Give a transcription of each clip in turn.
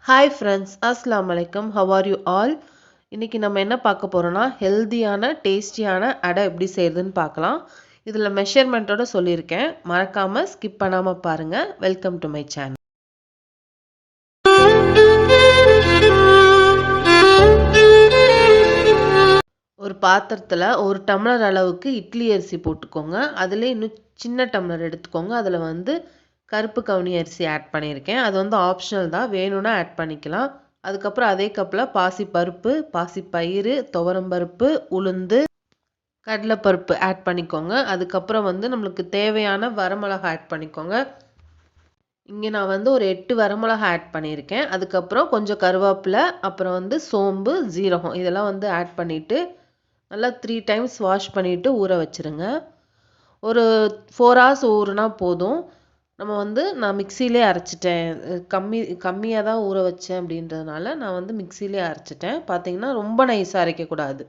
Hi friends, அஸ்ஸலாமு அலைக்கும். How are you all? இன்னைக்கு நம்ம என்ன பார்க்க போறோம்னா ஹெல்தியான டேஸ்டியான அடை எப்படி செய்யறதுன்னு பார்க்கலாம். இதில் மெஷர்மெண்ட்டோட சொல்லியிருக்கேன், மறக்காம ஸ்கிப் பண்ணாம பாருங்க. Welcome to my channel. ஒரு பாத்திரத்தில் ஒரு டம்ளர் அளவுக்கு இட்லி அரிசி போட்டுக்கோங்க. அதில் இன்னும் சின்ன டம்ளர் எடுத்துக்கோங்க. அதில் கருப்பு கவுனி அரிசி ஆட் பண்ணியிருக்கேன். அது ஆப்ஷனல் தான், வேணும்னா ஆட் பண்ணிக்கலாம். அதுக்கப்புறம் அதே கப்பில் பாசிப்பருப்பு, பாசிப்பயிறு, துவரம்பருப்பு, உளுந்து, கடலைப்பருப்பு ஆட் பண்ணிக்கோங்க. அதுக்கப்புறம் நம்மளுக்கு தேவையான வரமிளகா ஆட் பண்ணிக்கோங்க. இங்கே நான் ஒரு 8 வரமிளகா ஆட் பண்ணியிருக்கேன். அதுக்கப்புறம் கொஞ்சம் கருவேப்பிலை, அப்புறம் சோம்பு, ஜீரகம் இதெல்லாம் ஆட் பண்ணிவிட்டு நல்லா 3 டைம்ஸ் வாஷ் பண்ணிவிட்டு ஊற வச்சுருங்க. ஒரு 4 hours ஊறுனா போதும். நம்ம நான் மிக்சியிலே அரைச்சிட்டேன். கம்மியாக தான் ஊற வச்சேன் அப்படின்றதுனால நான் மிக்சியிலே அரைச்சிட்டேன். பார்த்தீங்கன்னா ரொம்ப நைஸாக அரைக்கக்கூடாது.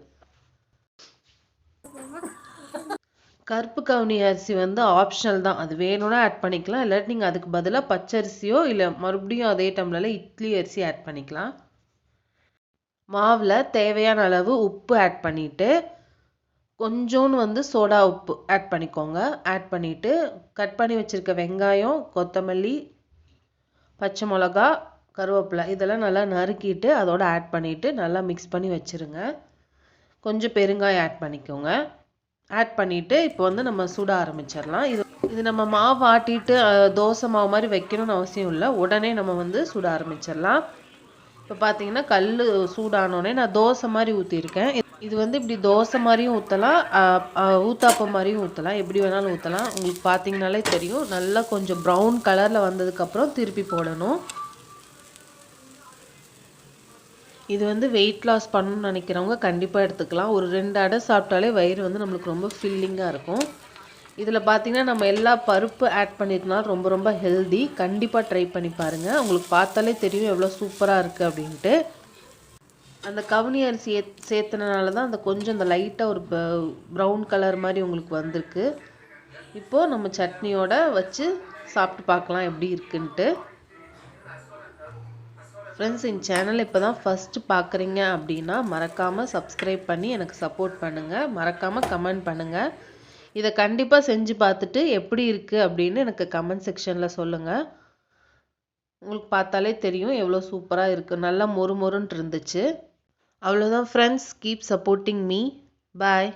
கருப்பு கவுனி அரிசி ஆப்ஷனல் தான், அது வேணும்னா ஆட் பண்ணிக்கலாம். இல்லாட்டி நீங்கள் அதுக்கு பதிலாக பச்சரிசியோ இல்லை மறுபடியும் அதே டம்ளரில் இட்லி அரிசி ஆட் பண்ணிக்கலாம். மாவில் தேவையான அளவு உப்பு ஆட் பண்ணிவிட்டு கொஞ்சோன்னு சோடா உப்பு ஆட் பண்ணிக்கோங்க. ஆட் பண்ணிவிட்டு கட் பண்ணி வச்சுருக்க வெங்காயம், கொத்தமல்லி, பச்சை மிளகா, கருவேப்பிலை இதெல்லாம் நல்லா நறுக்கிட்டு அதோட ஆட் பண்ணிவிட்டு நல்லா மிக்ஸ் பண்ணி வச்சுருங்க. கொஞ்சம் பெருங்காயம் ஆட் பண்ணிக்கோங்க. ஆட் பண்ணிவிட்டு இப்போ நம்ம சுட ஆரம்பிச்சிடலாம். இது நம்ம மாவு ஆட்டிட்டு தோசை மாவு மாதிரி வைக்கணும்னு அவசியம் இல்லை. உடனே நம்ம சுட ஆரம்பிச்சிடலாம். இப்போ பார்த்தீங்கன்னா கல் சூடானோடனே நான் தோசை மாதிரி ஊற்றிருக்கேன். இது இப்படி தோசை மாதிரியும் ஊற்றலாம், ஊத்தாப்பம் மாதிரியும் ஊற்றலாம், எப்படி வேணாலும் ஊற்றலாம். உங்களுக்கு பார்த்தீங்கனாலே தெரியும். நல்லா கொஞ்சம் ப்ரௌன் கலரில் வந்ததுக்கப்புறம் திருப்பி போடணும். இது வெயிட் லாஸ் பண்ணணும்னு நினைக்கிறவங்க கண்டிப்பாக எடுத்துக்கலாம். ஒரு 2 அடை சாப்பிட்டாலே வயிறு நம்மளுக்கு ரொம்ப ஃபில்லிங்காக இருக்கும். இதில் பார்த்தீங்கன்னா நம்ம எல்லா பருப்பு ஆட் பண்ணியிருந்தனால ரொம்ப ரொம்ப ஹெல்தி. கண்டிப்பாக ட்ரை பண்ணி பாருங்கள். உங்களுக்கு பார்த்தாலே தெரியும் எவ்வளோ சூப்பராக இருக்குது அப்படின்ட்டு. அந்த கவுனி அரிசி சேர்த்தனால தான் கொஞ்சம் அந்த லைட்டாக ஒரு ப்ரௌன் கலர் மாதிரி உங்களுக்கு வந்திருக்கு. இப்போது நம்ம சட்னியோட வச்சு சாப்பிட்டு பார்க்கலாம் எப்படி இருக்குன்ட்டு. ஃப்ரெண்ட்ஸ், இந்த சேனல் இப்போ தான் ஃபஸ்ட்டு பார்க்குறீங்க அப்படின்னா மறக்காமல் சப்ஸ்கிரைப் பண்ணி எனக்கு சப்போர்ட் பண்ணுங்கள். மறக்காமல் கமெண்ட் பண்ணுங்கள். இதை கண்டிப்பாக செஞ்சு பார்த்துட்டு எப்படி இருக்குது அப்படின்னு எனக்கு கமெண்ட் செக்ஷனில் சொல்லுங்கள். உங்களுக்கு பார்த்தாலே தெரியும் எவ்வளோ சூப்பராக இருக்குது. நல்லா மொறு மொறுன்ட்டு இருந்துச்சு. அவ்வளோதான் ஃப்ரெண்ட்ஸ், கீப் சப்போர்ட்டிங் மீ. பாய்.